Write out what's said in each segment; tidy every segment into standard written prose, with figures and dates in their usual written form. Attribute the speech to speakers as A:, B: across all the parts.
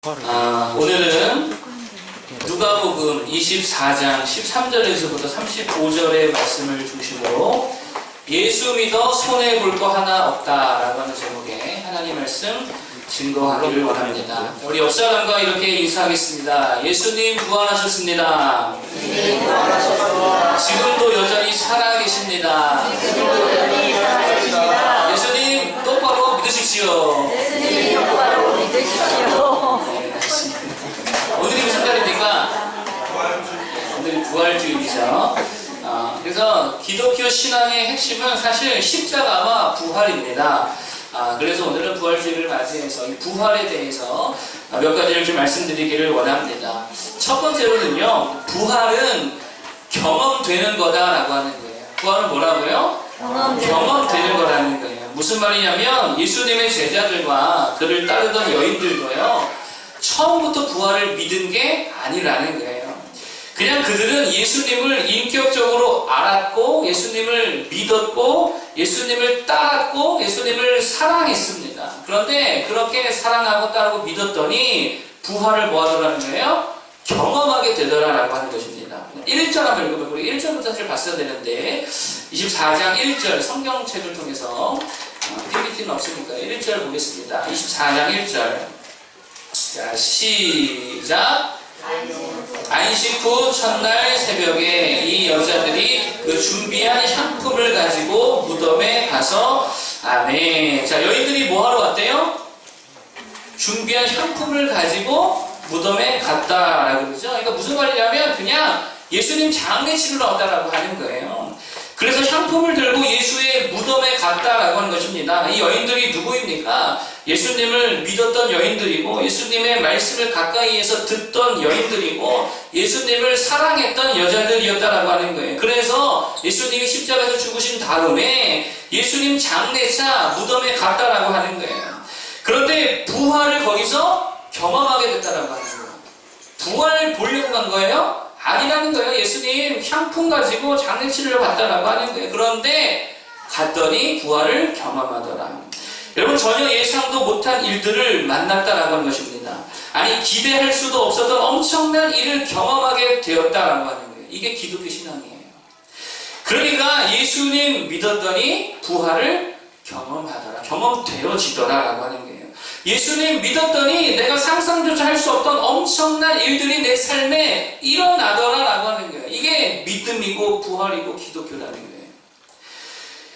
A: 오늘은 누가복음 24장 13절에서부터 35절의 말씀을 중심으로 예수 믿어 손해볼 거 하나 없다라고 하는 제목의 하나님 말씀 증거하기를 원합니다. 우리 옆 사람과 이렇게 인사하겠습니다. 예수님 부활하셨습니다. 지금도 여전히 살아계십니다. 예수님 똑바로 믿으십시오. 오늘이 무슨 달입니까? 오늘이 부활주일이죠. 그래서 기독교 신앙의 핵심은 사실 십자가와 부활입니다. 그래서 오늘은 부활주일을 맞이해서 이 부활에 대해서 몇 가지를 좀 말씀드리기를 원합니다. 첫 번째로는요, 부활은 경험되는 거다라고 하는 거예요. 부활은 뭐라고요? 경험되는 거라는 거예요. 무슨 말이냐면 예수님의 제자들과 그를 따르던 여인들도요, 처음부터 부활을 믿은 게 아니라는 거예요. 그냥 그들은 예수님을 인격적으로 알았고, 예수님을 믿었고, 예수님을 따랐고, 예수님을 사랑했습니다. 그런데 그렇게 사랑하고 따르고 믿었더니 부활을 뭐 하더라는 거예요? 경험하게 되더라라고 하는 것입니다. 1절 한번 읽어보면, 우리 1절부터 사실 봤어야 되는데 24장 1절 성경책을 통해서 PPT는 없으니까 1절 보겠습니다. 24장 1절. 자, 시작. 안식 후 첫날 새벽에 이 여자들이 그 준비한 향품을 가지고 무덤에 가서, 아멘. 자, 여인들이 뭐 하러 왔대요? 준비한 향품을 가지고 무덤에 갔다라고 그러죠. 그러니까 무슨 말이냐면 그냥 예수님 장례 치르러 왔다라고 하는 거예요. 그래서 향품을 들고 예수의 무덤에 갔다라고 하는 것입니다. 이 여인들이 누구입니까? 예수님을 믿었던 여인들이고, 예수님의 말씀을 가까이에서 듣던 여인들이고, 예수님을 사랑했던 여자들이었다라고 하는 거예요. 그래서 예수님이 십자가에서 죽으신 다음에 예수님 장례차 무덤에 갔다라고 하는 거예요. 그런데 부활을 거기서 경험하게 됐다라고 하는 거예요. 부활을 보려고 간 거예요? 아니라는 거예요. 예수님 향품 가지고 장례치를 갔다라고 하는 거예요. 그런데 갔더니 부활을 경험하더라. 여러분, 전혀 예상도 못한 일들을 만났다라고 하는 것입니다. 아니, 기대할 수도 없었던 엄청난 일을 경험하게 되었다라고 하는 거예요. 이게 기독교 신앙이에요. 그러니까 예수님 믿었더니 부활을 경험하더라, 경험되어지더라라고 하는 거예요. 예수님 믿었더니 내가 상상조차 할 수 없던 엄청난 일들이 내 삶에 일어나더라라고 하는 거예요. 이게 믿음이고 부활이고 기독교라는 거예요.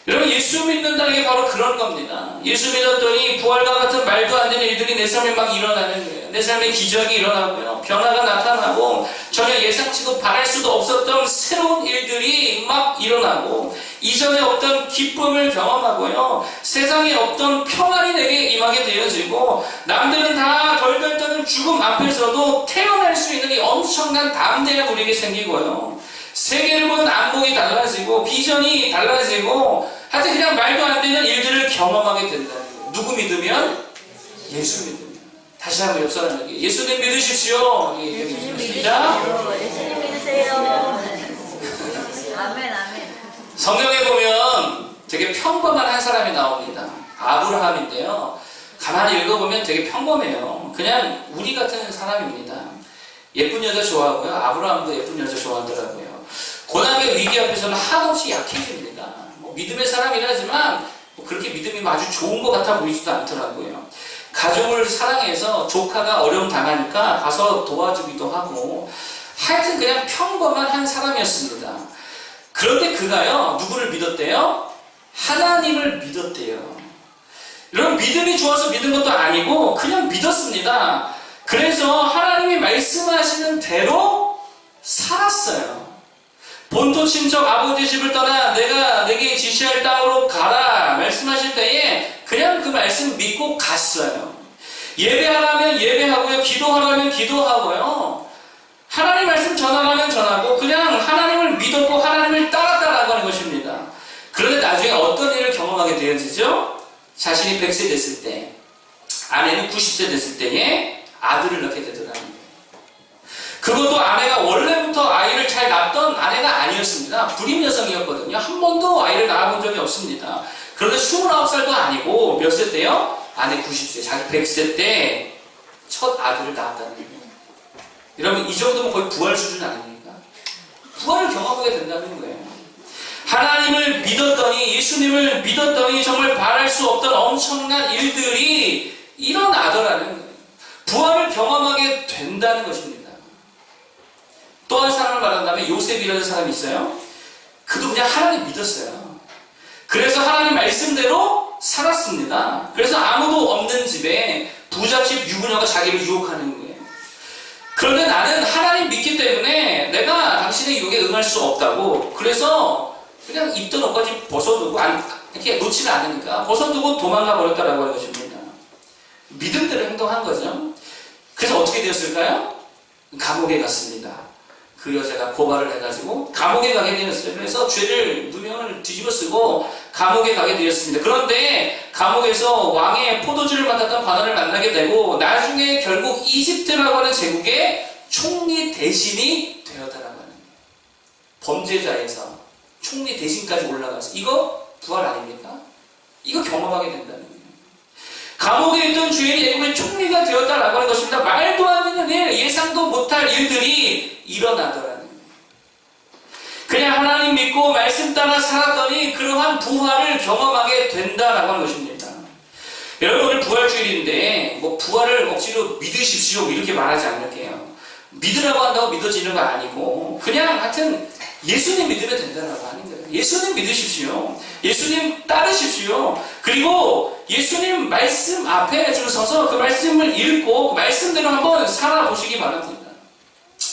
A: 여러분, 예수 믿는다는 게 바로 그런 겁니다. 예수 믿었더니 부활과 같은 말도 안 되는 일들이 내 삶에 막 일어나는 거예요. 내 삶에 기적이 일어나고요, 변화가 나타나고, 전혀 예상치도 바랄 수도 없었던 새로운 일들이 막 일어나고, 이전에 없던 기쁨을 경험하고요, 세상에 없던 평안이 내게 임하게 되어지고, 남들은 다 덜덜 떠는 죽음 앞에서도 태어날 수 있는 이 엄청난 담대가 우리에게 생기고요, 세계를 보는 안목이 달라지고, 비전이 달라지고, 하여튼 그냥 말도 안 되는 일들을 경험하게 된다는 거예요. 누구 믿으면? 예수 믿으면. 다시 한번 옆 사람에게 예수님 믿으십시오.
B: 예수님 믿으세요. 예수님 믿으세요. 아멘, 아멘.
A: 성경에 보면 되게 평범한 한 사람이 나옵니다. 아브라함인데요, 가만히 읽어보면 되게 평범해요. 그냥 우리 같은 사람입니다. 예쁜 여자 좋아하고요, 아브라함도 예쁜 여자 좋아하더라고요. 고난의 위기 앞에서는 한없이 약해집니다. 믿음의 사람이라지만 그렇게 믿음이 아주 좋은 것 같아 보이지도 않더라고요. 가족을 사랑해서 조카가 어려움 당하니까 가서 도와주기도 하고, 하여튼 그냥 평범한 한 사람이었습니다. 그런데 그가요, 누구를 믿었대요? 하나님을 믿었대요. 여러분, 믿음이 좋아서 믿은 것도 아니고 그냥 믿었습니다. 그래서 하나님이 말씀하시는 대로 살았어요. 본토 친척 아버지 집을 떠나 내가 내게 지시할 땅으로 가라 말씀하실 때에 그냥 그 말씀 믿고 갔어요. 예배하라면 예배하고요, 기도하라면 기도하고요, 하나님 말씀 전하라면 전하고, 그냥 하나님을 믿었고 하나님을 따랐다라고 하는 것입니다. 그런데 나중에 어떤 일을 경험하게 되어지죠? 자신이 100세 됐을 때, 아내는 90세 됐을 때에 아들을 낳게 되더라는 거예요. 그것도 아내가 원래부터 아이를 잘 낳던 아내가 아니었습니다. 불임 여성이었거든요. 한 번도 아이를 낳아본 적이 없습니다. 그런데 29살도 아니고 몇 세 때요? 아내 90세, 자기 100세 때 첫 아들을 낳았다는 거예요. 여러분 이 정도면 거의 부활 수준 아닙니까? 부활을 경험하게 된다는 거예요. 하나님을 믿었더니 예수님을 믿었더니 정말 바랄 수 없던 엄청난 일들이 일어나더라는 거예요. 부활을 경험하게 된다는 것입니다. 또 한 사람을 말한다면 요셉이라는 사람이 있어요. 그도 그냥 하나님 믿었어요. 그래서 하나님 말씀대로 살았습니다. 그래서 아무도 없는 집에 부잣집 유부녀가 자기를 유혹하는 거예요. 그런데 나는 하나님 믿기 때문에 내가 당신의 유혹에 응할 수 없다고, 그래서 그냥 입던 옷까지 벗어두고 이렇게 놓지는 않으니까 벗어두고 도망가 버렸다라고 하는 것입니다. 믿음대로 행동한 거죠. 그래서 어떻게 되었을까요? 감옥에 갔습니다. 그 여자가 고발을 해가지고 감옥에 가게 되었어요. 그래서 죄를 누명을 뒤집어 쓰고 감옥에 가게 되었습니다. 그런데 감옥에서 왕의 포도주를 맡았던 관원을 만나게 되고 나중에 결국 이집트라고 하는 제국의 총리 대신이 되었다라고 하는 거예요. 범죄자에서 총리 대신까지 올라가서 이거 부활 아닙니까? 이거 경험하게 된다는 거예요. 감옥에 있던 주인이 애국의 총리가 되었다라고 하는 것입니다. 말도 안 되는 일, 예상도 못할 일들이 일어나더라는 거예요. 그냥 하나님 믿고 말씀 따라 살았더니 그러한 부활을 경험하게 된다라고 하는 것입니다. 여러분 오늘 부활주일인데 뭐 부활을 억지로 믿으십시오 이렇게 말하지 않을게요. 믿으라고 한다고 믿어지는 거 아니고 그냥 하여튼 예수님 믿으면 된다라고 하는 거예요. 예수님 믿으십시오. 예수님 따르십시오. 그리고 예수님 말씀 앞에 줄 서서 그 말씀을 읽고 그 말씀대로 한번 살아보시기 바랍니다.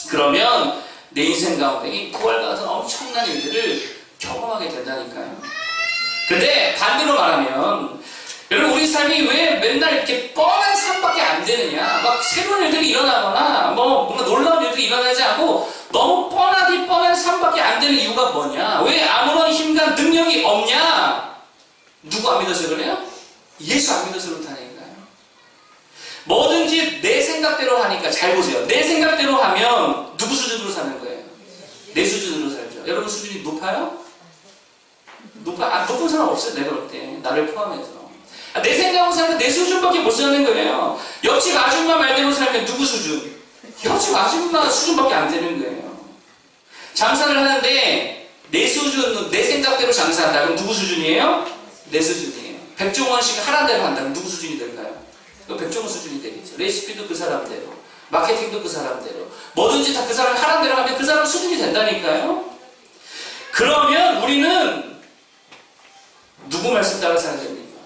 A: 그러면 내 인생 가운데 이 부활과 같은 엄청난 일들을 경험하게 된다니까요. 근데 반대로 말하면 여러분 우리 삶이 왜 맨날 이렇게 뻔한 삶밖에 안 되느냐, 막 새로운 일들이 일어나거나 뭐 뭔가 놀라운 일들이 일어나지 않고 너무 뻔하디 뻔한 삶밖에 안 되는 이유가 뭐냐, 왜 아무런 힘과 능력이 없냐? 누구 안 믿어서 그래요? 예수 안 믿어서 그렇다니까요. 뭐든지 내 생각대로 하니까. 잘 보세요. 내 생각대로 하면 누구 수준으로 사는 거예요? 내 수준으로 살죠. 여러분 수준이 높아요? 높은 사람 없어요. 내가 볼 때 나를 포함해서. 내 생각으로 살면 내 수준밖에 못 사는 거예요. 옆집 아줌마 말대로 살면 누구 수준? 옆집 아줌마 수준밖에 안 되는 거예요. 장사를 하는데 내 수준, 내 생각대로 장사한다. 그럼 누구 수준이에요? 내 수준이에요. 백종원 씨가 하라는 대로 한다면 누구 수준이 될까요? 백종원 수준이 되겠죠. 레시피도 그 사람대로, 마케팅도 그 사람대로, 뭐든지 다 그 사람이 하라는 대로 하면 그 사람 수준이 된다니까요. 그러면 우리는 누구 말씀 따라 살아야 됩니까?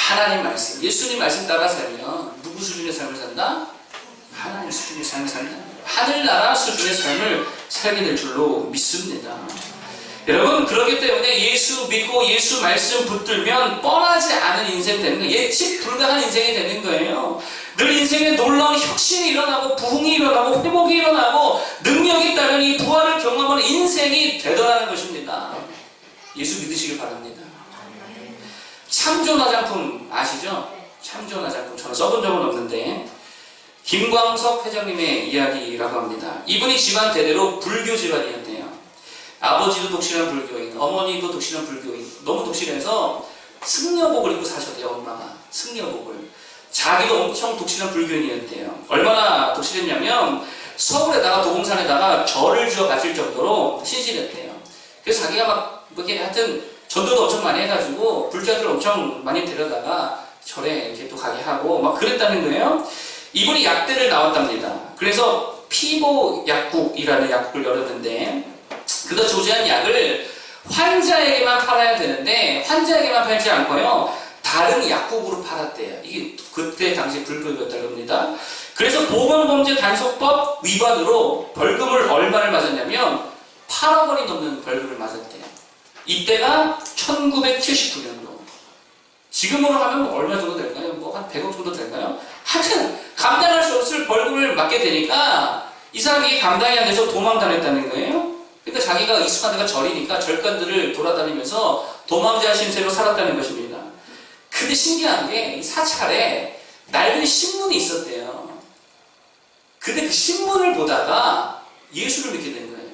A: 하나님 말씀, 예수님 말씀 따라 살면 누구 수준의 삶을 산다? 하나님 수준의 삶을 산다. 하늘나라 수준의 삶을 살게 될 줄로 믿습니다. 여러분 그렇기 때문에 예수 믿고 예수 말씀 붙들면 뻔하지 않은 인생 되는 거예요. 예측 불가한 인생이 되는 거예요. 늘 인생에 놀라운 혁신이 일어나고 부흥이 일어나고 회복이 일어나고 능력이 따른 이 부활을 경험하는 인생이 되더라는 것입니다. 예수 믿으시길 바랍니다. 참존 화장품 아시죠? 참존 화장품 저는 써본 적은 없는데 김광석 회장님의 이야기라고 합니다. 이분이 집안 대대로 불교 집안이었대요. 아버지도 독실한 불교인, 어머니도 독실한 불교인. 너무 독실해서 승려복을 입고 사셨대요. 엄마가 승려복을. 자기도 엄청 독실한 불교인이었대요. 얼마나 독실했냐면 서울에다가 도봉산에다가 절을 지어 바칠 정도로 신실했대요. 그래서 자기가 막 이렇게 하여튼 전도도 엄청 많이 해가지고 불자들을 엄청 많이 데려다가 절에 이렇게 또 가게 하고 막 그랬다는 거예요. 이분이 약대를 나왔답니다. 그래서 피보 약국이라는 약국을 열었는데 그거 조제한 약을 환자에게만 팔아야 되는데 환자에게만 팔지 않고요 다른 약국으로 팔았대요. 이게 그때 당시 불법이었다고 합니다. 그래서 보건범죄 단속법 위반으로 벌금을 얼마를 맞았냐면 8억 원이 넘는 벌금을 맞았대요. 이때가 1979년도. 지금으로 하면 뭐 얼마 정도 될까요? 뭐 한 100억 정도 될까요? 하여튼 감당할 수 없을 벌금을 맞게 되니까 이 사람이 감당이 안 돼서 도망다녔다는 거예요. 그러니까 자기가 익숙한 데가 절이니까 절간들을 돌아다니면서 도망자 신세로 살았다는 것입니다. 근데 신기한 게 이 사찰에 낡은 신문이 있었대요. 근데 그 신문을 보다가 예수를 믿게 된 거예요.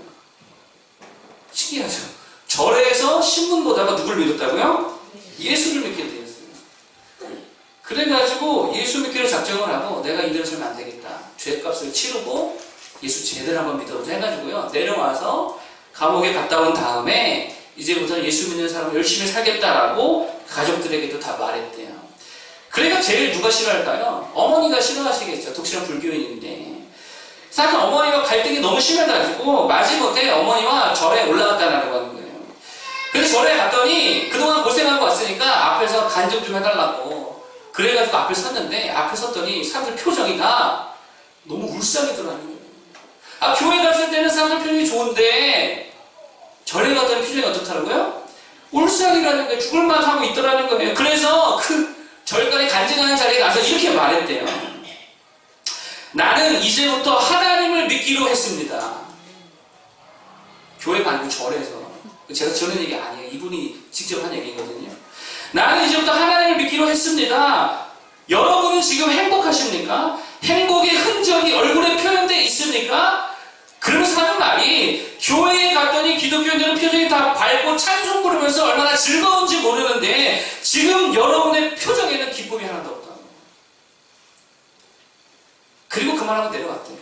A: 신기하죠? 절에서 신문 보다가 누굴 믿었다고요? 예수를 믿게 되었어요. 그래가지고 예수 믿기로 작정을 하고 내가 이대로 살면 안 되겠다. 죄값을 치르고 예수 제대로 한번 믿어보자 해가지고요. 내려와서 감옥에 갔다 온 다음에 이제부터 예수 믿는 사람 열심히 살겠다라고 가족들에게도 다 말했대요. 그러니까 제일 누가 싫어할까요? 어머니가 싫어하시겠죠. 독실한 불교인인데. 사실 어머니와 갈등이 너무 심해가지고 마지못해 어머니와 절에 올라갔다라고 하는 거예요. 그래서 절에 갔더니 그동안 고생하고 왔으니까 앞에서 간증 좀 해달라고 그래가지고 앞에 섰는데 앞에 섰더니 사람들 표정이 다 너무 울상이더라는 거예요. 아, 교회 갔을 때는 사람들 표정이 좋은데 절에 갔더니 표정이 어떻다고요? 울상이라는 거예요. 죽을 맛하고 있더라는 거예요. 그래서 그 절간에 간증하는 자리에 가서 이렇게 말했대요. 나는 이제부터 하나님을 믿기로 했습니다. 교회가 아니고 절에서. 제가 저런 얘기 아니에요. 이분이 직접 한 얘기거든요. 나는 이제부터 하나님을 믿기로 했습니다. 여러분은 지금 행복하십니까? 행복의 흔적이 얼굴에 표현되어 있습니까? 그러면서 하는 말이 교회에 갔더니 기독교인들은 표정이 다 밝고 찬송 부르면서 얼마나 즐거운지 모르는데 지금 여러분의 표정에는 기쁨이 하나도 없다. 그리고 그 말하고 내려갔대요.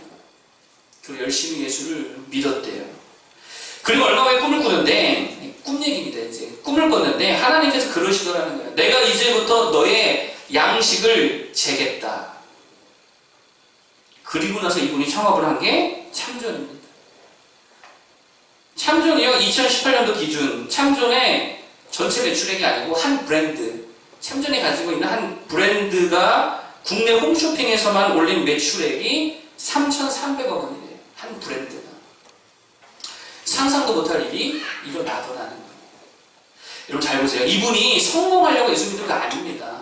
A: 그리고 열심히 예수를 믿었대요. 그리고 얼마 후에 꿈을 꾸는데 꿈 얘기입니다. 이제 꿈을 꿨는데 하나님께서 그러시더라는 거예요. 내가 이제부터 너의 양식을 재겠다. 그리고 나서 이분이 창업을 한 게 참존입니다. 참존이요, 2018년도 기준 참존의 전체 매출액이 아니고 한 브랜드, 참존이 가지고 있는 한 브랜드가 국내 홈쇼핑에서만 올린 매출액이 3,300억 원이래요. 한 브랜드가. 상상도 못할 일이 일어나더라는 거예요. 여러분 잘 보세요. 이분이 성공하려고 예수 믿은 거 아닙니다.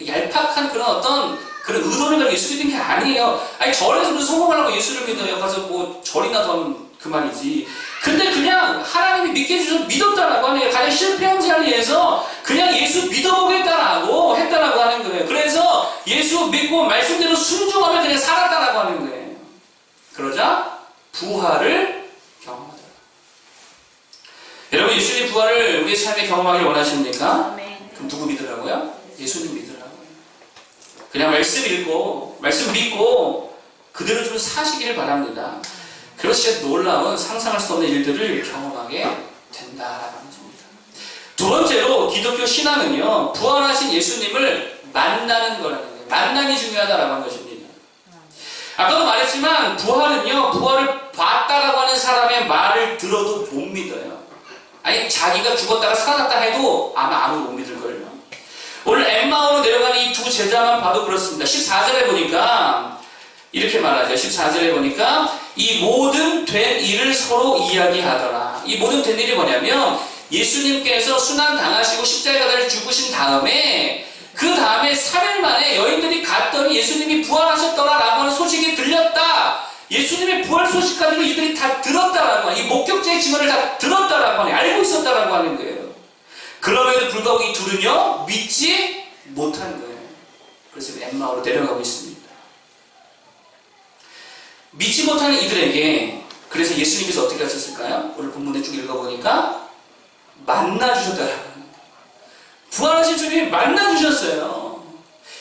A: 얄팍한 그런 어떤 그런 의도를 가지고 예수 믿은 게 아니에요. 아니 절에서 무슨 성공하려고 예수를 믿어요. 가서 뭐 절이나 더 하면 그만이지. 근데 그냥 하나님이 믿게 해주셔서 믿었다라고 하네요. 가장 실패한 자리에서 그냥 예수 믿어보겠다라고 했다라고 하는 거예요. 그래서 예수 믿고 말씀대로 순종하며 그냥 살았다라고 하는 거예요. 그러자 부활을 경험하더라. 여러분 예수님 부활을 우리의 삶에 경험하길 원하십니까?
B: 아멘.
A: 그럼 누구 믿으라고요? 예수님 믿으라고요. 그냥 말씀 읽고 말씀 믿고 그대로 좀 사시기를 바랍니다. 그것이 놀라운 상상할 수 없는 일들을 경험하게 된다라는 것입니다. 두 번째로 기독교 신앙은요, 부활하신 예수님을 만나는 거라는 거예요. 만남이 중요하다라고 하는 것입니다. 아까도 말했지만 부활은요, 부활을 봤다라고 하는 사람의 말을 들어도 못 믿어요. 아니 자기가 죽었다가 살아났다 해도 아마 아무도 못 믿을걸요. 오늘 엠마오로 내려가는 이 두 제자만 봐도 그렇습니다. 14절에 보니까 이렇게 말하죠. 14절에 보니까 이 모든 된 일을 서로 이야기하더라. 이 모든 된 일이 뭐냐면 예수님께서 순환 당하시고 십자가를 죽으신 다음에 그 다음에 3일 만에 여인들이 갔더니 예수님이 부활하셨더라라고 하는 소식이 들렸다. 예수님의 부활 소식까지도 이들이 다 들었다라고 하는, 이 목격자의 증언을 다 들었다라고 하는, 알고 있었다라고 하는 거예요. 그럼에도 불구하고 이 둘은요 믿지 못한 거예요. 그래서 엠마오로 내려가고 있습니다. 믿지 못하는 이들에게 그래서 예수님께서 어떻게 하셨을까요? 오늘 본문에 쭉 읽어보니까 만나주셨다라고 합니다. 부활하신 주님이 만나주셨어요.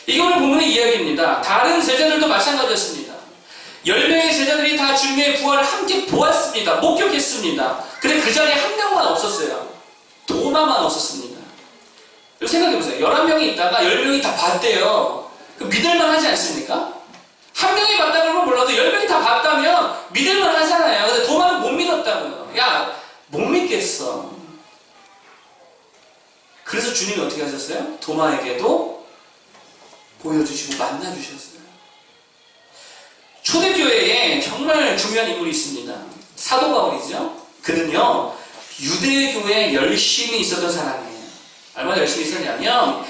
A: 이게 오늘 본문의 이야기입니다. 다른 제자들도 마찬가지였습니다. 10명의 제자들이 다 주님의 부활을 함께 보았습니다. 목격했습니다. 근데 그 자리에 한 명만 없었어요. 도마만 없었습니다. 생각해보세요. 11명이 있다가 10명이 다 봤대요. 믿을만 하지 않습니까? 한 명이 봤다 그러면 몰라도 10명이 다 봤다면 믿을만 하잖아요. 근데 도마는 못 믿었다고요. 야, 못 믿겠어. 그래서 주님이 어떻게 하셨어요? 도마에게도 보여주시고 만나주셨어요. 초대교회에 정말 중요한 인물이 있습니다. 사도 바울이죠. 그는요 유대교회에 열심히 있었던 사람이에요. 얼마나 열심히 있었냐면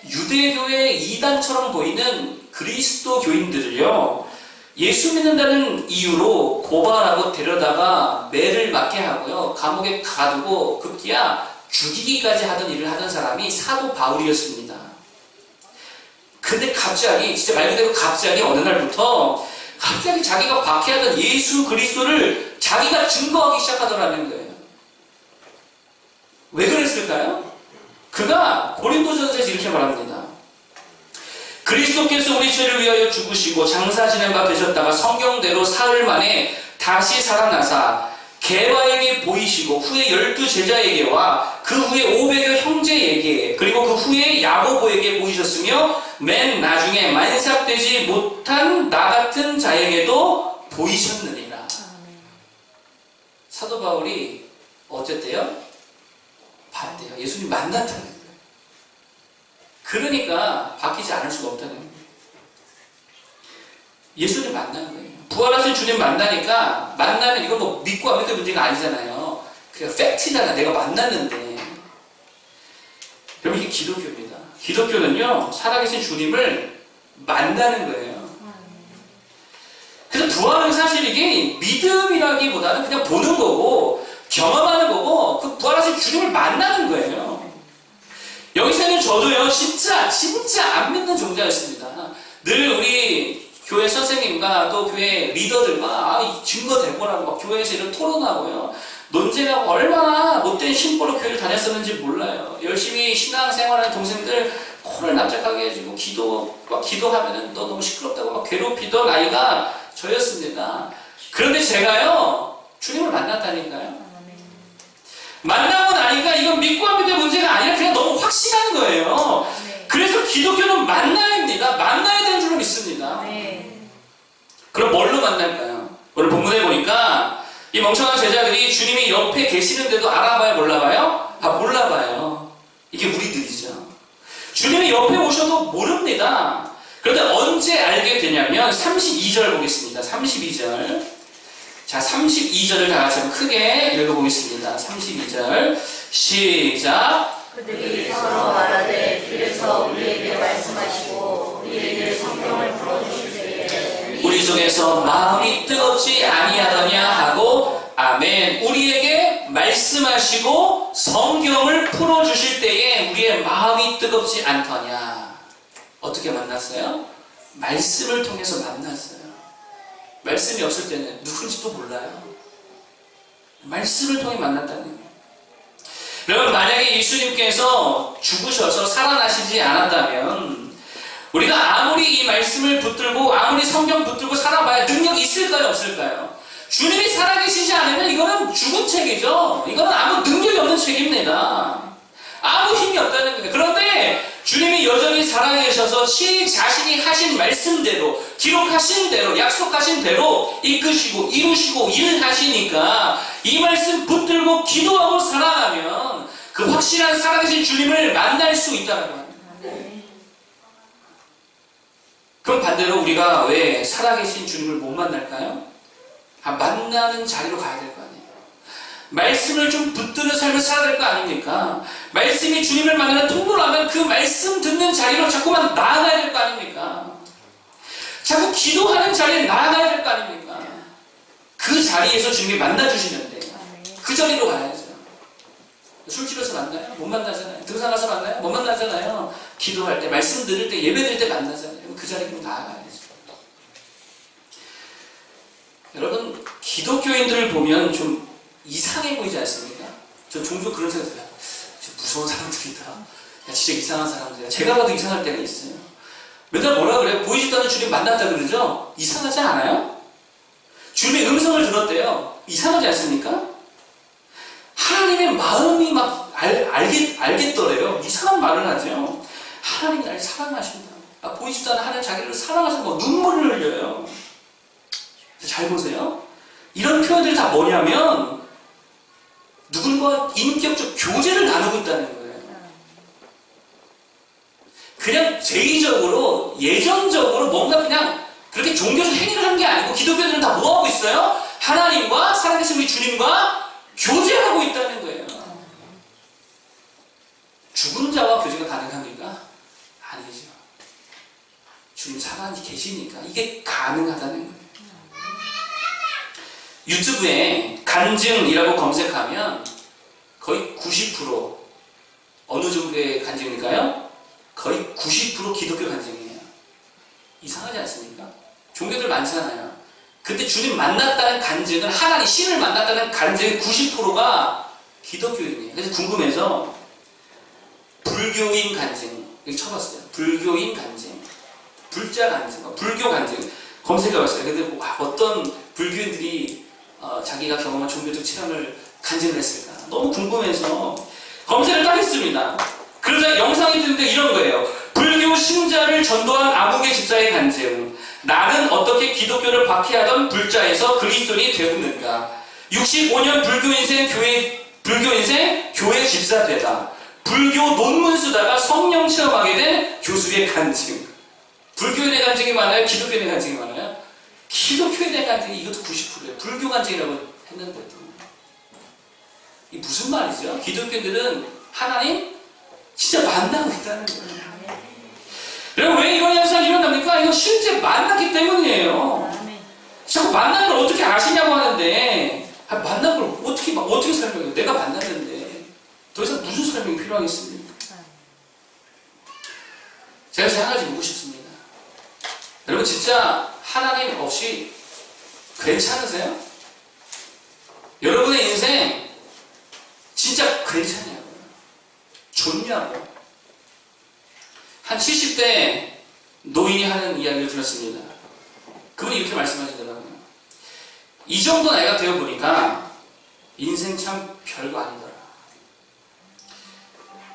A: 유대교회 이단처럼 보이는 그리스도 교인들을요 예수 믿는다는 이유로 고발하고 데려다가 매를 맞게 하고요 감옥에 가두고 급기야 죽이기까지 하던 일을 하던 사람이 사도 바울이었습니다. 근데 갑자기 진짜 말 그대로 갑자기 어느 날부터 갑자기 자기가 박해하던 예수 그리스도를 자기가 증거하기 시작하더라는 거예요. 왜 그랬을까요? 그가 고린도전서에서 이렇게 말합니다. 그리스도께서 우리 죄를 위하여 죽으시고 장사 지낸 바 되셨다가 성경대로 사흘 만에 다시 살아나사 개바에게 보이시고 후에 12제자에게와 그 후에 500여 형제에게 그리고 그 후에 야고보에게 보이셨으며 맨 나중에 만삭되지 못한 나 같은 자에게도 보이셨느니라. 사도 바울이 어쨌대요? 봤대요. 예수님 만났다는 거예요. 그러니까 바뀌지 않을 수가 없다는 거예요. 예수님 만난 거예요. 부활하신 주님 만나니까 만나면 이건 뭐 믿고 안 믿고 문제가 아니잖아요. 그냥 팩트잖아. 내가 만났는데. 여러분 이게 기독교입니다. 기독교는요 살아계신 주님을 만나는 거예요. 그래서 부활은 사실 이게 믿음이라기보다는 그냥 보는 거고 경험하는 거고 그 부활하신 주님을 만나는 거예요. 여기서는 저도요 진짜 안 믿는 종자였습니다. 늘 우리 교회 선생님과 또 교회 리더들과 증거 대보라고 막 교회에서 이런 토론하고요. 논쟁하고 얼마나 못된 심보로 교회를 다녔었는지 몰라요. 열심히 신앙생활하는 동생들 코를 납작하게 해주고 기도하면은 너 너무 시끄럽다고 막 괴롭히던 아이가 저였습니다. 그런데 제가요 주님을 만났다니까요. 만나고 나니까 이건 믿고 안 믿는 문제가 아니라 그냥 너무 확신한 거예요. 그래서 기독교는 만나야입니다. 만나야 되는 줄로 믿습니다. 그럼 뭘로 만날까요? 오늘 본문에 보니까 이 멍청한 제자들이 주님이 옆에 계시는데도 알아봐요? 몰라봐요? 몰라봐요. 이게 우리들이죠. 주님이 옆에 오셔도 모릅니다. 그런데 언제 알게 되냐면 32절 보겠습니다. 32절. 자, 32절을 다 같이 한번 크게 읽어보겠습니다. 32절. 시작.
B: 그들이 서로 말하되 길에서 우리에게 말씀하시고 우리에게 성경을 풀어주실 때에
A: 우리 중에서 마음이 뜨겁지 아니하더냐 하고 아멘. 우리에게 말씀하시고 성경을 풀어주실 때에 우리의 마음이 뜨겁지 않더냐. 어떻게 만났어요? 말씀을 통해서 만났어요. 말씀이 없을 때는 누군지도 몰라요. 말씀을 통해 만났다는 거예요. 여러분 만약에 예수님께서 죽으셔서 살아나시지 않았다면 우리가 아무리 이 말씀을 붙들고 아무리 성경 붙들고 살아봐야 능력이 있을까요? 없을까요? 주님이 살아계시지 않으면 이거는 죽은 책이죠. 이거는 아무 능력이 없는 책입니다. 아무 힘이 없다는 거예요. 그런데 주님이 여전히 살아계셔서 자신이 하신 말씀대로 기록하신 대로 약속하신 대로 이끄시고 이루시고 일하시니까 이 말씀 붙들고 기도하고 살아가면 그 확실한 살아계신 주님을 만날 수 있다는 거예요. 그럼 반대로 우리가 왜 살아계신 주님을 못 만날까요? 만나는 자리로 가야 될 거 아니에요. 말씀을 좀 붙드는 삶을 살아야 될 거 아닙니까? 말씀이 주님을 만나는 통로라면 그 말씀 듣는 자리로 자꾸만 나아가야 될 거 아닙니까? 자꾸 기도하는 자리에 나아가야 될 거 아닙니까? 그 자리에서 주님이 만나주시는데 그 자리로 가야죠. 술집에서 만나요? 못 만나잖아요. 등산 가서 만나요? 못 만나잖아요. 기도할 때, 말씀 들을 때, 예배 드릴 때 만나잖아요. 그 자리로 나아가야죠. 여러분, 기독교인들을 보면 좀 이상해 보이지 않습니까? 저 종종 그런 생각 들어요. 무서운 사람들이다. 야, 진짜 이상한 사람들이야. 제가 봐도 이상할 때가 있어요. 맨날 뭐라 그래요? 보이지도 않는 주님 만났다 그러죠? 이상하지 않아요? 주님의 음성을 들었대요. 이상하지 않습니까? 하나님의 마음이 막 알겠더래요. 이상한 말을 하죠. 하나님이 날 사랑하신다. 보이지도 않는 하나님 자기를 사랑하셔서 뭐 눈물을 흘려요. 잘 보세요. 이런 표현들이 다 뭐냐면 누군가 인격적 교제를 나누고 있다는 거예요. 그냥 제의적으로 예전적으로 뭔가 그냥 그렇게 종교적 행위를 하는 게 아니고 기독교들은 다 뭐하고 있어요? 하나님과 살아계신 우리 주님과 교제하고 있다는 거예요. 죽은 자와 교제가 가능합니까? 아니죠. 주님 살아계시 계시니까 이게 가능하다는 거예요. 유튜브에 간증이라고 검색하면 거의 90% 어느 정도의 간증일까요? 거의 90% 기독교 간증이에요. 이상하지 않습니까? 종교들 많잖아요. 근데 주님 만났다는 간증은 하나님 신을 만났다는 간증의 90%가 기독교인이에요. 그래서 궁금해서 불교인 간증 여기 쳐봤어요. 불교인 간증 불자 간증, 불교 간증 검색해봤어요. 근데 어떤 불교인들이 자기가 경험한 종교적 체험을 간증을 했을까 너무 궁금해서 검색을 딱 했습니다. 그러자 영상이 뜨는데 이런 거예요. 불교 신자를 전도한 아무개 집사의 간증. 나는 어떻게 기독교를 박해하던 불자에서 그리스도인이 되었는가. 65년 불교 인생 교회 집사 되다. 불교 논문 쓰다가 성령 체험하게 된 교수의 간증. 불교에 대한 간증이 많아요? 기독교에 대한 간증이 많아요? 기독교에 대한 간증이 이것도 90%예요. 불교 간증이라고 했는데도. 이게 무슨 말이죠? 기독교인들은 하나님 진짜 만나고 있다는 거예요. 여러분 왜 이런 현상이 일어납니까? 이거 실제 만났기 때문이에요. 자꾸 만나는 걸 어떻게 아시냐고 하는데 만난 걸 어떻게 설명해요? 내가 만났는데 더 이상 무슨 설명이 필요하겠습니까? 제가 한 가지 묻고 싶습니다. 여러분 진짜 하나님 없이 괜찮으세요? 여러분의 인생 진짜 괜찮냐고요? 좋냐고? 한 70대 노인이 하는 이야기를 들었습니다. 그분이 이렇게 말씀하시더라고요. 이 정도 나이가 되어보니까 인생 참 별거 아니더라.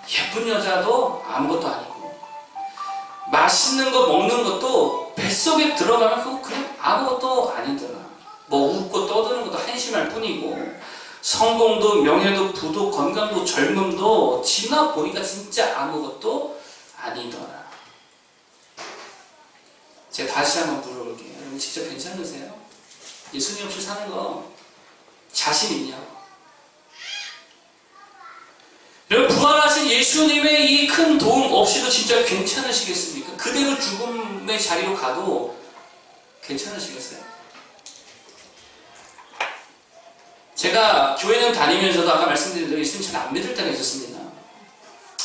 A: 예쁜 여자도 아무것도 아니고 맛있는 거 먹는 것도 뱃속에 들어가면 그거 그냥 아무것도 아니더라. 뭐 웃고 떠드는 것도 한심할 뿐이고 성공도 명예도 부도 건강도 젊음도 지나 보니까 진짜 아무것도 아니더라. 제가 다시 한번 물어볼게요. 여러분 진짜 괜찮으세요? 예수님 없이 사는 거 자신 있냐고? 여러분 부활하신 예수님의 이 큰 도움 없이도 진짜 괜찮으시겠습니까? 그대로 죽음의 자리로 가도 괜찮으시겠어요? 제가 교회는 다니면서도 아까 말씀드린 대로 예수님 잘 안 믿을 때가 있었습니다.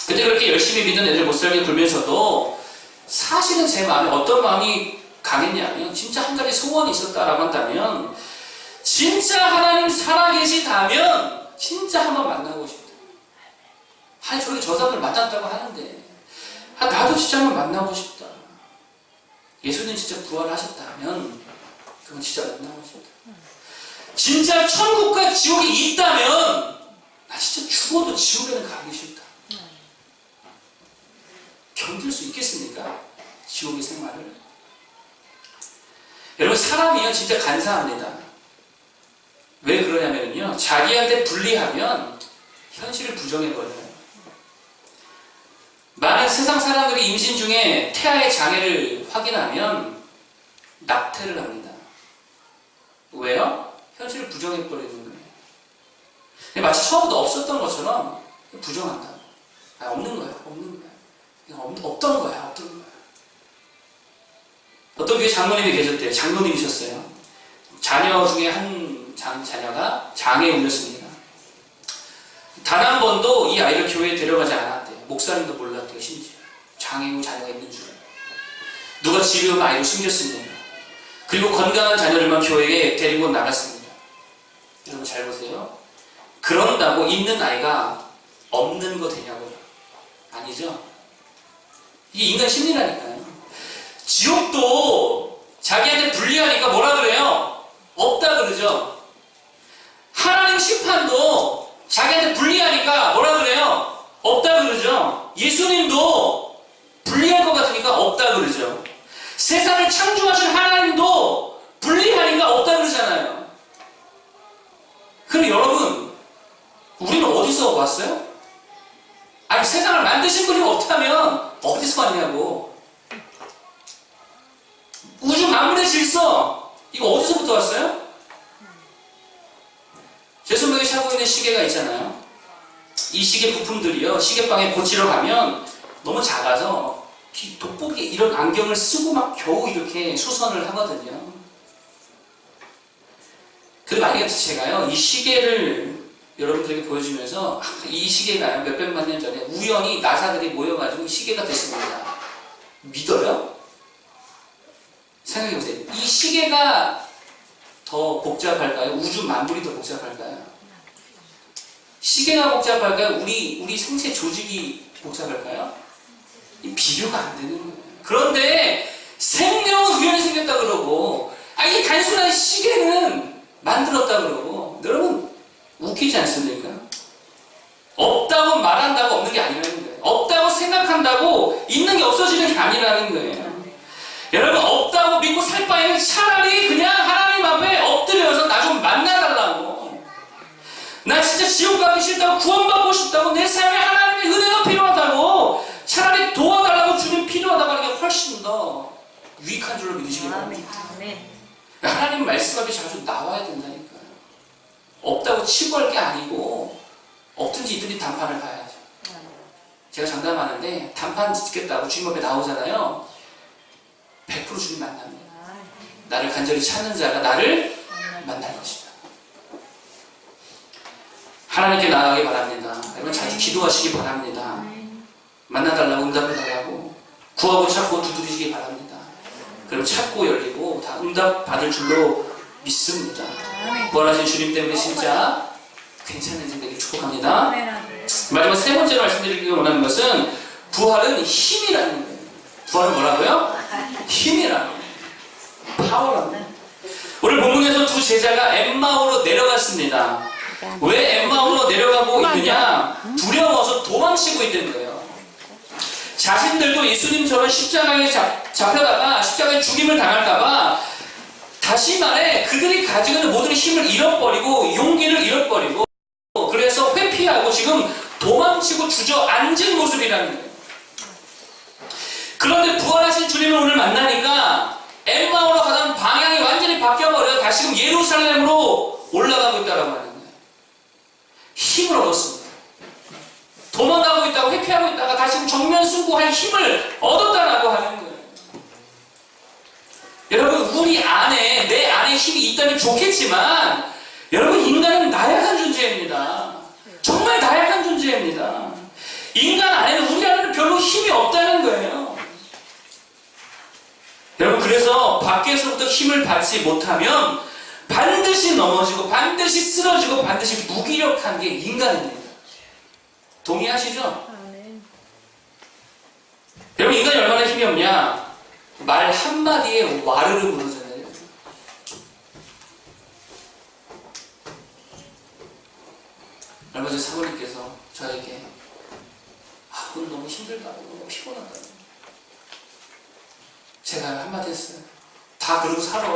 A: 그때 그렇게 열심히 믿는 애들 못살게 굴면서도 사실은 제 마음에 어떤 마음이 강했냐면 진짜 한 가지 소원이 있었다라고 한다면 진짜 하나님 살아계시다면 진짜 한번 만나고 싶다. 아니 저기 저 사람을 만났다고 하는데 나도 진짜 한번 만나고 싶다. 예수님 진짜 부활하셨다면 그건 진짜 만나고 싶다. 진짜 천국과 지옥이 있다면 나 진짜 죽어도 지옥에는 가기 싫다. 견딜 수 있겠습니까? 지옥의 생활을. 여러분 사람이요 진짜 간사합니다. 왜 그러냐면요 자기한테 불리하면 현실을 부정해버려요. 많은 세상 사람들이 임신 중에 태아의 장애를 확인하면 낙태를 합니다. 왜요? 현실을 부정해버리는 거예요. 마치 처음부터 없었던 것처럼 부정한다. 없는 거야, 없는 거야. 없던 거야, 없던 거야. 어떤 교회 장로님이 계셨대요. 장로님이셨어요. 자녀 중에 한 자녀가 장애에 울렸습니다. 단 한 번도 이 아이를 교회에 데려가지 않았대요. 목사님도 몰랐대요, 심지어. 장애 후 자녀가 있는 줄. 누가 지금 아이를 숨겼습니다. 그리고 건강한 자녀들만 교회에 데리고 나갔습니다. 여러분 잘 보세요. 그런다고 있는 아이가 없는 거 되냐고요? 아니죠? 이게 인간 심리라니까요. 지옥도 자기한테 불리하니까 뭐라 그래요? 없다 그러죠. 하나님 심판도 자기한테 불리하니까 뭐라 그래요? 없다 그러죠. 예수님도 불리할 것 같으니까 없다 그러죠. 세상을 창조하신 하나님도 불리하니까 없다 그러잖아요. 그럼 여러분 우리는 어디서 왔어요? 아니 세상을 만드신 분이 없다면 어디서 왔냐고. 우주 만물의 질서 이거 어디서부터 왔어요? 제 손목에 차고 있는 시계가 있잖아요. 이 시계 부품들이요 시계방에 고치러 가면 너무 작아서 돋보기 이런 안경을 쓰고 막 겨우 이렇게 수선을 하거든요. 그리고 만약에 제가요 이 시계를 여러분들에게 보여주면서 이 시계가 몇백만 년 전에 우연히 나사들이 모여가지고 시계가 됐습니다. 믿어요? 생각해보세요. 이 시계가 더 복잡할까요? 우주 만물이 더 복잡할까요? 시계가 복잡할까요? 우리 생체 조직이 복잡할까요? 이 비교가 안 되는 거예요. 그런데 생명은 우연히 생겼다 그러고, 이 단순한 시계는 만들었다 그러고, 여러분 웃기지 않습니까? 없다고 말한다고 없는 게 아니라는 거예요. 없다고 생각한다고 있는 게 없어지는 게 아니라는 거예요. 여러분 없다고 믿고 살 바에는 차라리 그냥 하나님 앞에 엎드려서 나 좀 만나달라고, 나 진짜 지옥 가기 싫다고, 구원받고 싶다고, 내 삶에 하나님의 은혜가 필요하다고, 차라리 도와달라고, 주님 필요하다고 하는 게 훨씬 더 유익한 줄로 믿으시기 바랍니다. 하나님 말씀 앞에 자주 나와야 된다니까요. 없다고 치부할 게 아니고 없든지 있든지 단판을 봐야죠. 제가 장담하는데 단판 짓겠다고 주님 앞에 나오잖아요. 100% 주님 만납니다. 나를 간절히 찾는 자가 나를 만날 것이다. 하나님께 나아가기 바랍니다. 여러분 자주 기도하시기 바랍니다. 만나달라고, 응답해달라고, 구하고 찾고 두드리시기 바랍니다. 그럼 찾고 열리고 다 응답 받을 줄로 믿습니다. 부활하신 주님 때문에 진짜 괜찮은 인생 되길 축복합니다. 마지막 세 번째로 말씀드리기 원하는 것은 부활은 힘이라는 거예요. 부활은 뭐라고요? 힘이라는 거예요. 파워라는 거예요. 오늘 본문에서 두 제자가 엠마오로 내려갔습니다. 왜 엠마오로 내려가고 있느냐? 두려워서 도망치고 있던 거예요. 자신들도 예수님처럼 십자가에 잡혀다가 십자가에 죽임을 당할까봐, 다시 말해 그들이 가지고 있는 모든 힘을 잃어버리고 용기를 잃어버리고, 그래서 회피하고 지금 도망치고 주저앉은 모습이라는 거예요. 그런데 부활하신 주님을 오늘 만나니까 엠마오로 가던 방향이 완전히 바뀌어버려 다시금 예루살렘으로 올라가고 있다고 하는 거예요. 힘을 얻었습니다. 도망가고 있다가 회피하고 있다가 다시 정면 승부할 힘을 얻었다라고 하는 거예요. 여러분 우리 안에, 내 안에 힘이 있다면 좋겠지만, 여러분 인간은 나약한 존재입니다. 정말 나약한 존재입니다. 인간 안에는, 우리 안에는 별로 힘이 없다는 거예요. 여러분 그래서 밖에서부터 힘을 받지 못하면 반드시 넘어지고 반드시 쓰러지고 반드시 무기력한 게 인간입니다. 동의하시죠? 여러분 인간이 얼마나 힘이 없냐? 말 한마디에 와르르 무너져요. 얼마 전 사모님께서 저에게 오늘 너무 힘들다, 너무 피곤하다. 제가 한마디 했어요. 다 그러고 살아.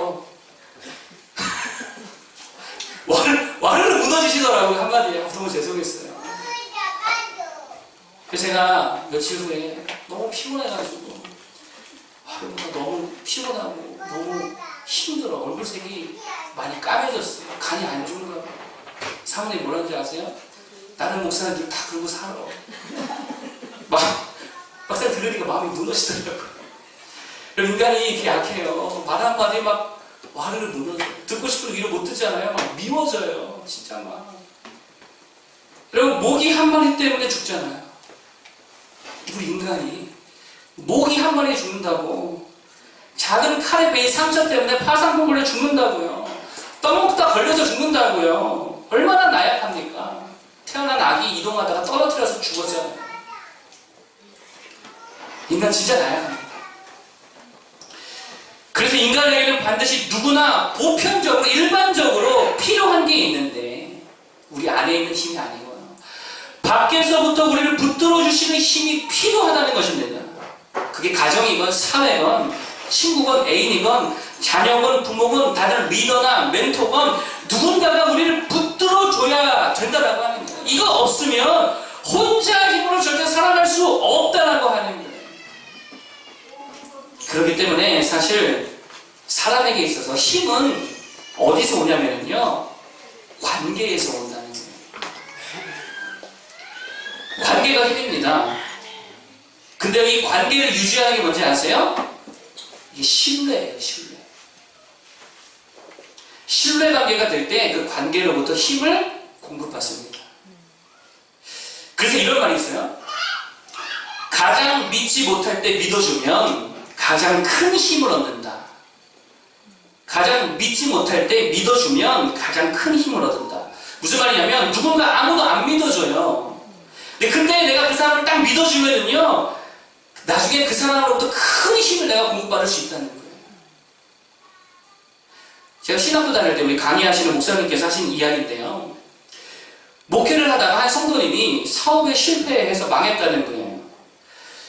A: 와르르 무너지시더라고요. 한마디에. 너무 죄송했어요. 그래서 제가 며칠 후에 너무 피곤해가지고, 너무 피곤하고 너무 힘들어. 얼굴색이 많이 까매졌어요. 간이 안 좋은가 봐. 사모님 뭐라는지 아세요? 다른 목사님들 다 그러고 살아. 막상 들으니까 마음이 무너지더라고요. 인간이 이렇게 약해요. 말 한마디에 막 와르르 무너져. 듣고 싶은 위로 못 듣잖아요. 막 미워져요. 진짜 막. 여러분 모기 한 마리 때문에 죽잖아요. 우리 인간이 모기 한 마리 죽는다고, 작은 칼에 베인 상처 때문에 파상풍물에 죽는다고요. 떠먹다 걸려서 죽는다고요. 얼마나 나약합니까? 태어난 아기 이동하다가 떨어뜨려서 죽었잖아요. 인간 진짜 나약합니다. 그래서 인간에게는 반드시 누구나 보편적으로, 일반적으로 필요한 게 있는데, 우리 안에 있는 힘이 아니고요. 밖에서부터 우리를 붙들어 주시는 힘이 필요하다는 것입니다. 그게 가정이건 사회건 친구건 애인이건 자녀건 부모건 다들 리더나 멘토건 누군가가 우리를 붙들어 줘야 된다라고 하는 거예요. 이거 없으면 혼자 힘으로 절대 살아갈 수 없다라고 하는 거예요. 그렇기 때문에 사실 사람에게 있어서 힘은 어디서 오냐면요, 관계에서 온다는 거예요. 관계가 힘입니다. 근데 이 관계를 유지하는 게 뭔지 아세요? 이게 신뢰예요, 신뢰. 신뢰 관계가 될 때 그 관계로부터 힘을 공급받습니다. 그래서 이런 말이 있어요. 가장 믿지 못할 때 믿어주면 가장 큰 힘을 얻는다. 가장 믿지 못할 때 믿어주면 가장 큰 힘을 얻는다. 무슨 말이냐면, 누군가 아무도 안 믿어줘요. 근데 그때 내가 그 사람을 딱 믿어주면은요, 나중에 그 사람으로부터 큰 힘을 내가 공급받을 수 있다는 거예요. 제가 신학교 다닐 때 우리 강의하시는 목사님께서 하신 이야기인데요. 목회를 하다가 한 성도님이 사업에 실패해서 망했다는 거예요.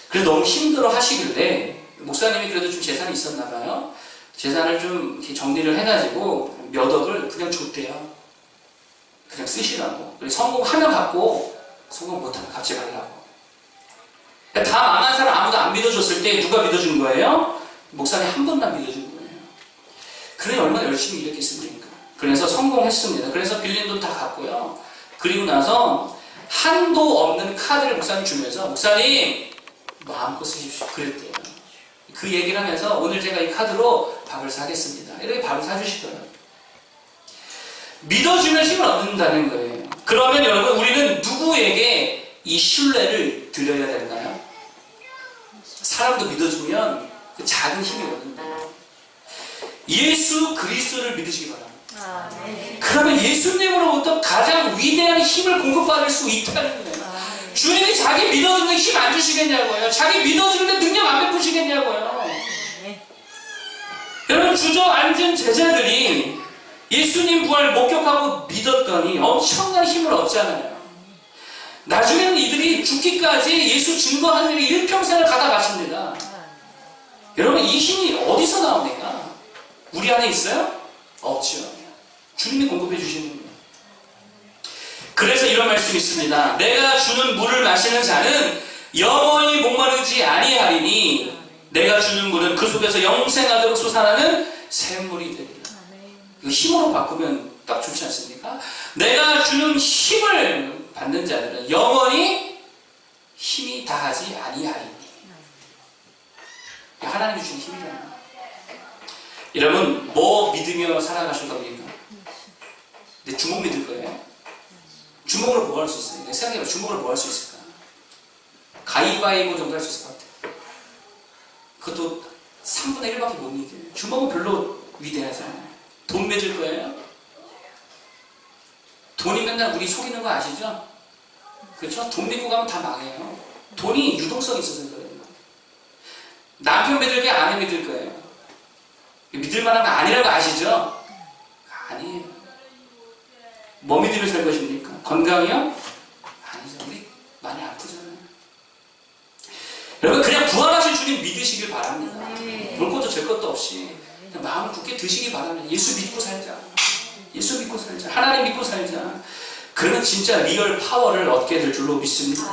A: 그래서 너무 힘들어 하시길래 목사님이 그래도 좀 재산이 있었나 봐요. 재산을 좀 이렇게 정리를 해가지고 몇 억을 그냥 줬대요. 그냥 쓰시라고. 그리고 성공하면 받고 성공 못하면 갚지 말라고. 다 망한 사람 아무도 안 믿어줬을 때 누가 믿어준 거예요? 목사님 한 분만 믿어준 거예요. 그래 얼마나 열심히 일했겠습니까? 그래서 성공했습니다. 그래서 빌린 돈 다 갚고요. 그리고 나서 한도 없는 카드를 목사님 주면서 목사님 마음껏 쓰십시오. 그랬대요. 그 얘기를 하면서 오늘 제가 이 카드로 밥을 사겠습니다. 이렇게 밥을 사주시더라고요. 믿어주면 힘을 얻는다는 거예요. 그러면 여러분 우리는 누구에게 이 신뢰를 드려야 될까요? 사람도 믿어주면 그 작은 힘이 오는 거예요. 예수 그리스도를 믿으시기 바랍니다. 그러면 예수님으로부터 가장 위대한 힘을 공급받을 수 있다는 거예요. 주님이 자기 믿어주는데 힘 안 주시겠냐고요. 자기 믿어주는데 능력 안 베푸시겠냐고요. 여러분 주저앉은 제자들이 예수님 부활 목격하고 믿었더니 엄청난 힘을 얻잖아요. 나중에는 이들이 죽기까지 예수 증거하는 일이 일평생을 가다 가십니다. 여러분 이 힘이 어디서 나옵니까? 우리 안에 있어요? 없죠. 주님이 공급해 주시는 거예요. 그래서 이런 말씀이 있습니다. 내가 주는 물을 마시는 자는 영원히 목마르지 아니하리니 내가 주는 물은 그 속에서 영생하도록 솟아나는 샘물이 되리라. 이거 힘으로 바꾸면 딱 좋지 않습니까? 내가 주는 힘을 받는 자들은 영원히 힘이 다하지 아니하리니. 하나님이 주신 힘이잖아요. 여러분 뭐 믿으며 살아가실 겁니까? 내 주먹 믿을 거예요? 주먹으로 뭐 할 수 있어요? 생각해봐. 주먹으로 뭐 할 수 있을까? 가위바위보 정도 할 수 있을 것 같아요. 그것도 3분의 1밖에 못 이겨요. 주먹은 별로 위대하잖아요. 돈 맺을 거예요? 돈이 맨날 우리 속이는 거 아시죠? 그렇죠? 돈 믿고 가면 다 망해요. 돈이 유동성이 있어서 그래요. 남편 믿을 게 아내 믿을 거예요. 믿을 만한 거 아니라고 아시죠? 아니에요. 뭐 믿으며 살 것입니까? 건강이요? 아니죠. 우리 많이 아프잖아요. 여러분 그냥 부활하신 주님 믿으시길 바랍니다. 볼 것도 잴 것도 없이 그냥 마음을 굳게 드시기 바랍니다. 예수 믿고 살자. 예수 믿고 살자. 하나님 믿고 살자. 그러면 진짜 리얼 파워를 얻게 될 줄로 믿습니다.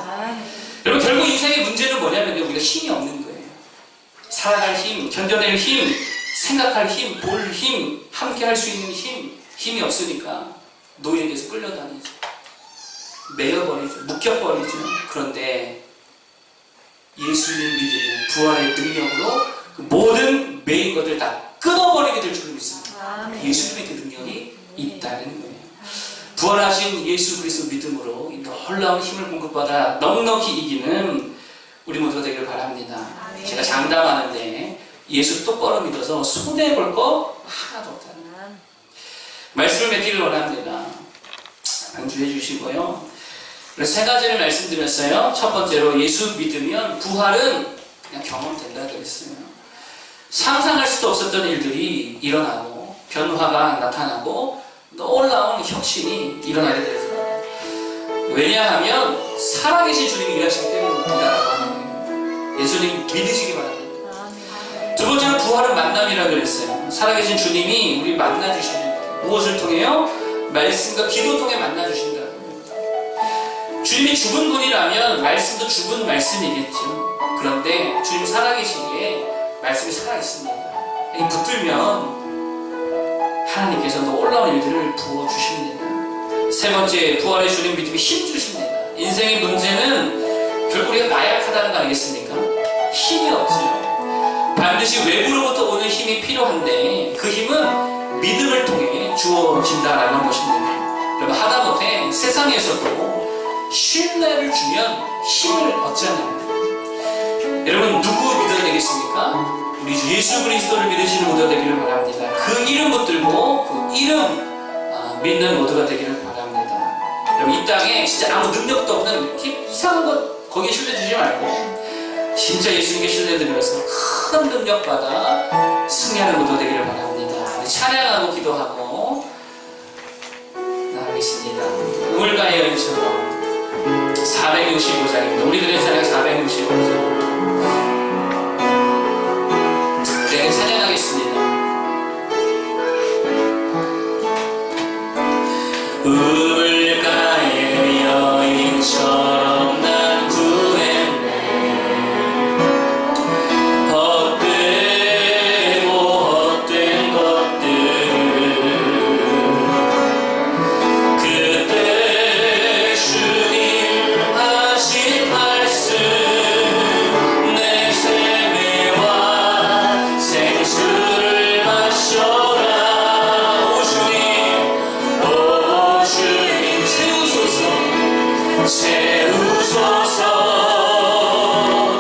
A: 여러분 결국 인생의 문제는 뭐냐면 우리가 힘이 없는 거예요. 살아갈 힘, 견뎌낼 힘, 생각할 힘, 볼 힘, 함께 할 수 있는 힘이 없으니까 노예에게서 끌려다니죠. 매여버리죠. 묶여버리죠. 그런데 예수님 믿으면 부활의 능력으로 그 모든 매인 것들 다 끊어버리게 될 줄 믿습니다. 예수님의 그 능력이 있다는 거예요. 부활하신 예수 그리스도 믿음으로 놀라운 힘을 공급받아 넉넉히 이기는 우리 모두가 되기를 바랍니다. 제가 장담하는데 예수 똑바로 믿어서 손해볼 거 하나도 없다는 말씀을 맺기를 원합니다. 안주해 주시고요. 그래서 세 가지를 말씀드렸어요. 첫 번째로 예수 믿으면 부활은 그냥 경험된다 그랬어요. 상상할 수도 없었던 일들이 일어나고 변화가 나타나고 놀라운 혁신이 일어나게 되죠. 왜냐하면 살아계신 주님이 일하시기 때문이다라고 하는 거예요. 예수님 믿으시기 바랍니다. 두 번째는 부활은 만남이라고 그랬어요. 살아계신 주님이 우리 만나주시는 거예요. 무엇을 통해요? 말씀과 기도 통해 만나주신다. 주님이 죽은 분이라면 말씀도 죽은 말씀이겠죠. 그런데 주님 살아계시기에 말씀이 살아있습니다. 붙들면 하나님께서 놀라운 일들을 부어주십니다. 세 번째, 부활의 주님 믿음이 힘주십니다. 인생의 문제는 결국 우리가 나약하다는 거 아니겠습니까? 힘이 없죠. 반드시 외부로부터 오는 힘이 필요한데 그 힘은 믿음을 통해 주어진다라는 하는 것입니다. 여러분 하다못해 세상에서도 신뢰를 주면 힘을 얻잖아요. 여러분 누구 믿어야 되겠습니까? 우리 예수 그리스도를 믿으시는 모두가 되기를 바랍니다. 그 이름 붙들고 그 이름 믿는 모두가 되기를 바랍니다. 여러분 이 땅에 진짜 아무 능력도 없는 이상한 것 거기에 신뢰 주지 말고 진짜 예수님께 신뢰드리면서 큰 능력 받아 승리하는 무도 되기를 바랍니다. 우리 찬양하고 기도하고 나가겠습니다. 우물가의 연처럼 465장입니다. 우리들의 찬양 465장. 네, 찬양하겠습니다.